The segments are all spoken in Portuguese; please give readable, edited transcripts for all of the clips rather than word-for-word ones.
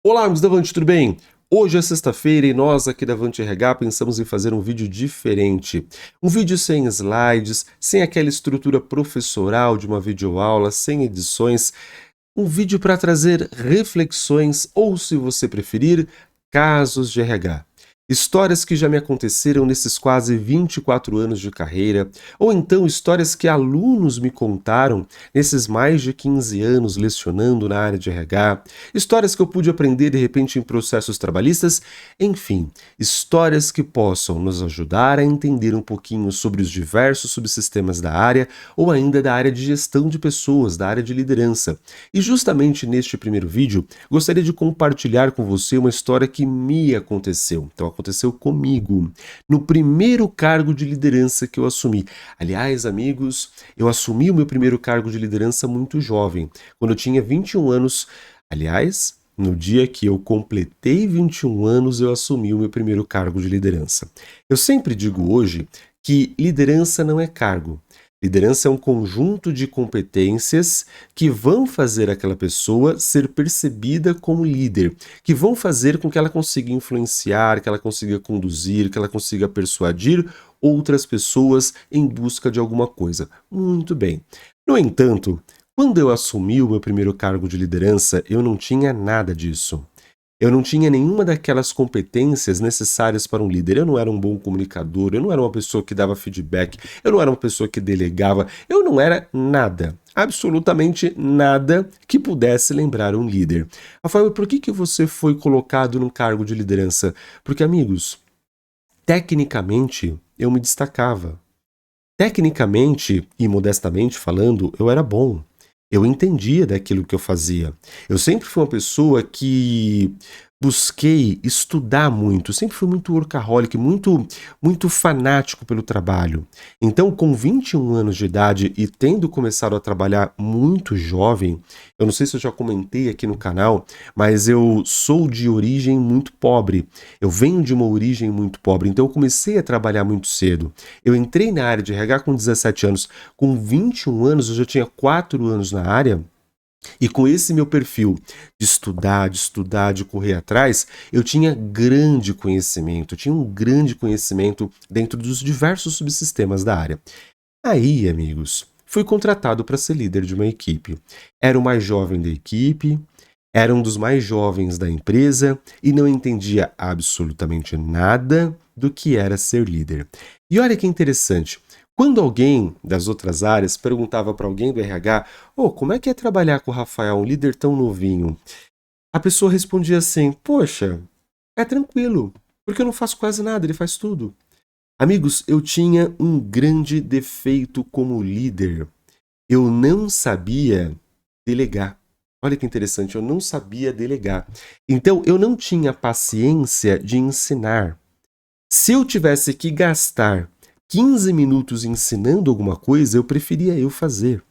Olá, amigos da Avante, tudo bem? Hoje é sexta-feira e nós aqui da Avante RH pensamos em fazer um vídeo diferente. Um vídeo sem slides, sem aquela estrutura professoral de uma videoaula, sem edições. Um vídeo para trazer reflexões ou, se você preferir, casos de RH. Histórias que já me aconteceram nesses quase 24 anos de carreira, ou então histórias que alunos me contaram nesses mais de 15 anos lecionando na área de RH, histórias que eu pude aprender de repente em processos trabalhistas, enfim, histórias que possam nos ajudar a entender um pouquinho sobre os diversos subsistemas da área ou ainda da área de gestão de pessoas, da área de liderança. E justamente neste primeiro vídeo, gostaria de compartilhar com você uma história que me aconteceu. Então, aconteceu comigo, no primeiro cargo de liderança que eu assumi. Aliás, amigos, eu assumi o meu primeiro cargo de liderança muito jovem, quando eu tinha 21 anos. Aliás, no dia que eu completei 21 anos, eu assumi o meu primeiro cargo de liderança. Eu sempre digo hoje que liderança não é cargo. Liderança é um conjunto de competências que vão fazer aquela pessoa ser percebida como líder, que vão fazer com que ela consiga influenciar, que ela consiga conduzir, que ela consiga persuadir outras pessoas em busca de alguma coisa. Muito bem. No entanto, quando eu assumi o meu primeiro cargo de liderança, eu não tinha nada disso. Eu não tinha nenhuma daquelas competências necessárias para um líder. Eu não era um bom comunicador, eu não era uma pessoa que dava feedback, eu não era uma pessoa que delegava, eu não era nada, absolutamente nada que pudesse lembrar um líder. Rafael, por que você foi colocado num cargo de liderança? Porque, amigos, tecnicamente eu me destacava. Tecnicamente e modestamente falando, eu era bom. Eu entendia daquilo que eu fazia. Eu sempre fui uma pessoa que busquei estudar muito, sempre fui muito workaholic, muito fanático pelo trabalho. Então, com 21 anos de idade e tendo começado a trabalhar muito jovem, eu não sei se eu já comentei aqui no canal, mas eu sou de origem muito pobre. Eu venho de uma origem muito pobre, então eu comecei a trabalhar muito cedo. Eu entrei na área de RH com 17 anos. Com 21 anos, eu já tinha 4 anos na área. E com esse meu perfil de correr atrás, eu tinha grande conhecimento, eu tinha um grande conhecimento dentro dos diversos subsistemas da área. Aí, amigos, fui contratado para ser líder de uma equipe. Era o mais jovem da equipe, era um dos mais jovens da empresa e não entendia absolutamente nada do que era ser líder. E olha que interessante, quando alguém das outras áreas perguntava para alguém do RH, como é que é trabalhar com o Rafael, um líder tão novinho? A pessoa respondia assim, poxa, é tranquilo, porque eu não faço quase nada, ele faz tudo. Amigos, eu tinha um grande defeito como líder. Eu não sabia delegar. Olha que interessante, eu não sabia delegar. Então, eu não tinha paciência de ensinar. Se eu tivesse que gastar 15 minutos ensinando alguma coisa, eu preferia eu fazer.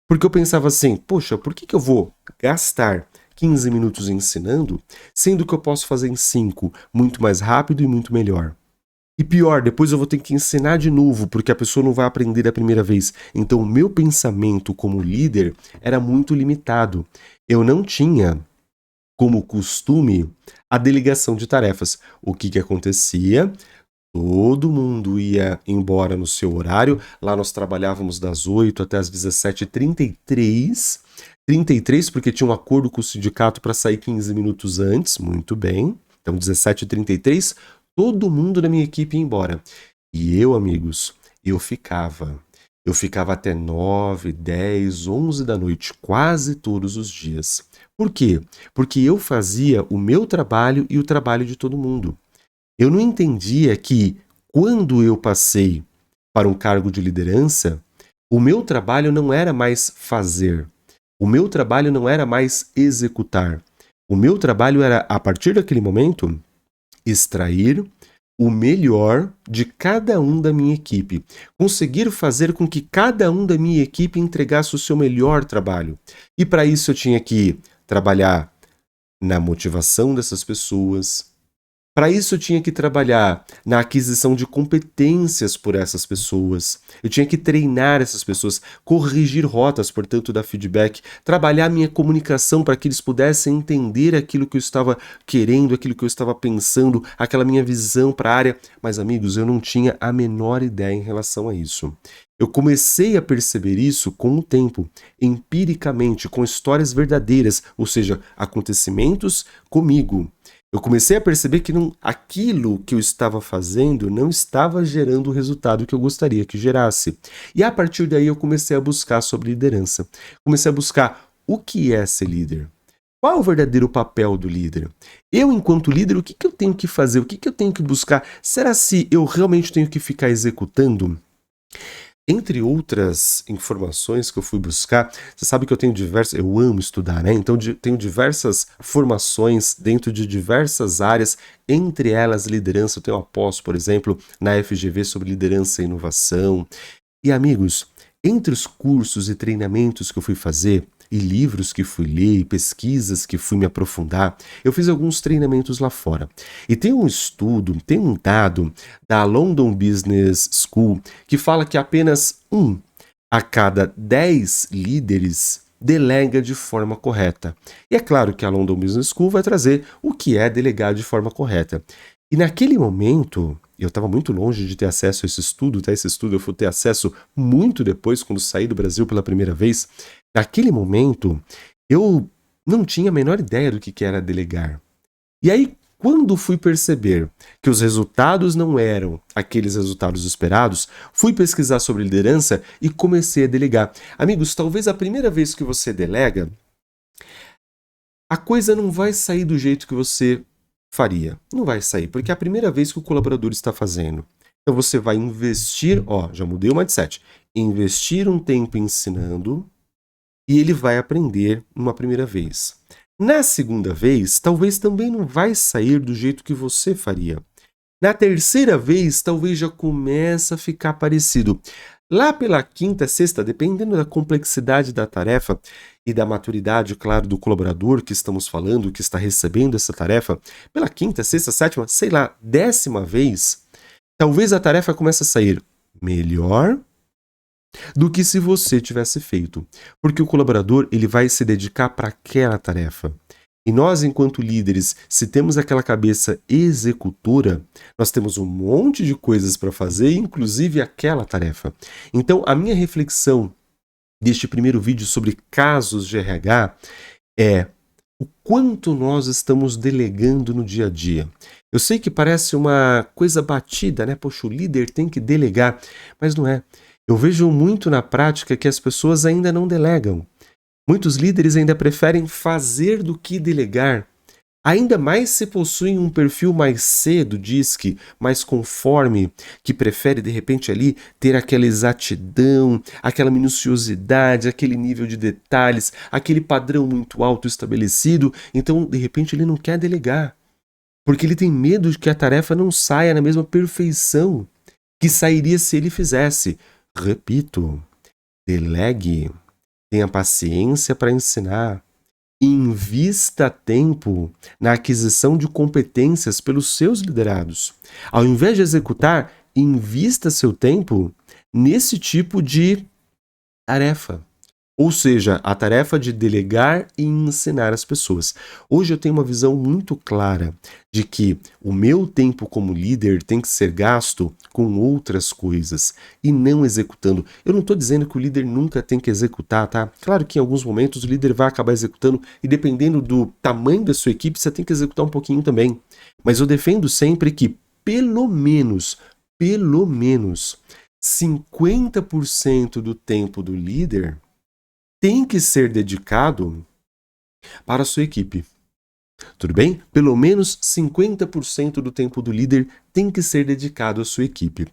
Porque eu pensava assim, poxa, por que eu vou gastar 15 minutos ensinando, sendo que eu posso fazer em 5, muito mais rápido e muito melhor? E pior, depois eu vou ter que ensinar de novo, porque a pessoa não vai aprender a primeira vez. Então, o meu pensamento como líder era muito limitado. Eu não tinha como costume a delegação de tarefas. O que acontecia? Todo mundo ia embora no seu horário. Lá nós trabalhávamos das 8 até as 17h33. 33, porque tinha um acordo com o sindicato para sair 15 minutos antes. Muito bem. Então, 17h33, todo mundo da minha equipe ia embora. E eu, amigos, eu ficava. Eu ficava até 9, 10, 11 da noite, quase todos os dias. Por quê? Porque eu fazia o meu trabalho e o trabalho de todo mundo. Eu não entendia que, quando eu passei para um cargo de liderança, o meu trabalho não era mais fazer. O meu trabalho não era mais executar. O meu trabalho era, a partir daquele momento, extrair o melhor de cada um da minha equipe. Conseguir fazer com que cada um da minha equipe entregasse o seu melhor trabalho. E para isso eu tinha que trabalhar na motivação dessas pessoas, Para isso eu tinha que trabalhar na aquisição de competências por essas pessoas. Eu tinha que treinar essas pessoas, corrigir rotas, portanto, dar feedback, trabalhar minha comunicação para que eles pudessem entender aquilo que eu estava querendo, aquilo que eu estava pensando, aquela minha visão para a área. Mas, amigos, eu não tinha a menor ideia em relação a isso. Eu comecei a perceber isso com o tempo, empiricamente, com histórias verdadeiras, ou seja, acontecimentos comigo. Eu comecei a perceber que aquilo que eu estava fazendo não estava gerando o resultado que eu gostaria que gerasse. E a partir daí eu comecei a buscar sobre liderança. Comecei a buscar o que é ser líder. Qual é o verdadeiro papel do líder? Eu, enquanto líder, o que eu tenho que fazer? O que eu tenho que buscar? Será se eu realmente tenho que ficar executando? Entre outras informações que eu fui buscar, você sabe que eu amo estudar, né? Então tenho diversas formações dentro de diversas áreas, entre elas liderança. Eu tenho uma pós, por exemplo, na FGV sobre liderança e inovação. E amigos, entre os cursos e treinamentos que eu fui fazer, e livros que fui ler, e pesquisas que fui me aprofundar, eu fiz alguns treinamentos lá fora. E tem um estudo, tem um dado da London Business School que fala que apenas 1 a cada 10 líderes delega de forma correta. E é claro que a London Business School vai trazer o que é delegar de forma correta. E naquele momento, eu estava muito longe de ter acesso a esse estudo, tá? Esse estudo eu fui ter acesso muito depois, quando saí do Brasil pela primeira vez. Naquele momento, eu não tinha a menor ideia do que era delegar. E aí, quando fui perceber que os resultados não eram aqueles resultados esperados, fui pesquisar sobre liderança e comecei a delegar. Amigos, talvez a primeira vez que você delega, a coisa não vai sair do jeito que você faria. Não vai sair, porque é a primeira vez que o colaborador está fazendo. Então você vai investir, já mudei o mindset, investir um tempo ensinando e ele vai aprender numa primeira vez. Na segunda vez, talvez também não vai sair do jeito que você faria. Na terceira vez, talvez já comece a ficar parecido. Lá pela quinta, sexta, dependendo da complexidade da tarefa e da maturidade, claro, do colaborador que estamos falando, que está recebendo essa tarefa, pela quinta, sexta, sétima, sei lá, 10ª vez, talvez a tarefa comece a sair melhor do que se você tivesse feito. Porque o colaborador ele vai se dedicar para aquela tarefa. E nós, enquanto líderes, se temos aquela cabeça executora, nós temos um monte de coisas para fazer, inclusive aquela tarefa. Então, a minha reflexão deste primeiro vídeo sobre casos de RH é o quanto nós estamos delegando no dia a dia. Eu sei que parece uma coisa batida, né? Poxa, o líder tem que delegar, mas não é. Eu vejo muito na prática que as pessoas ainda não delegam. Muitos líderes ainda preferem fazer do que delegar. Ainda mais se possuem um perfil mais cedo, diz que mais conforme, que prefere de repente ali ter aquela exatidão, aquela minuciosidade, aquele nível de detalhes, aquele padrão muito alto estabelecido. Então, de repente, ele não quer delegar, porque ele tem medo de que a tarefa não saia na mesma perfeição que sairia se ele fizesse. Repito, delegue. Tenha paciência para ensinar. Invista tempo na aquisição de competências pelos seus liderados. Ao invés de executar, invista seu tempo nesse tipo de tarefa. Ou seja, a tarefa de delegar e ensinar as pessoas. Hoje eu tenho uma visão muito clara de que o meu tempo como líder tem que ser gasto com outras coisas e não executando. Eu não estou dizendo que o líder nunca tem que executar, tá? Claro que em alguns momentos o líder vai acabar executando e dependendo do tamanho da sua equipe, você tem que executar um pouquinho também. Mas eu defendo sempre que pelo menos 50% do tempo do líder tem que ser dedicado para a sua equipe. Tudo bem? Pelo menos 50% do tempo do líder tem que ser dedicado à sua equipe.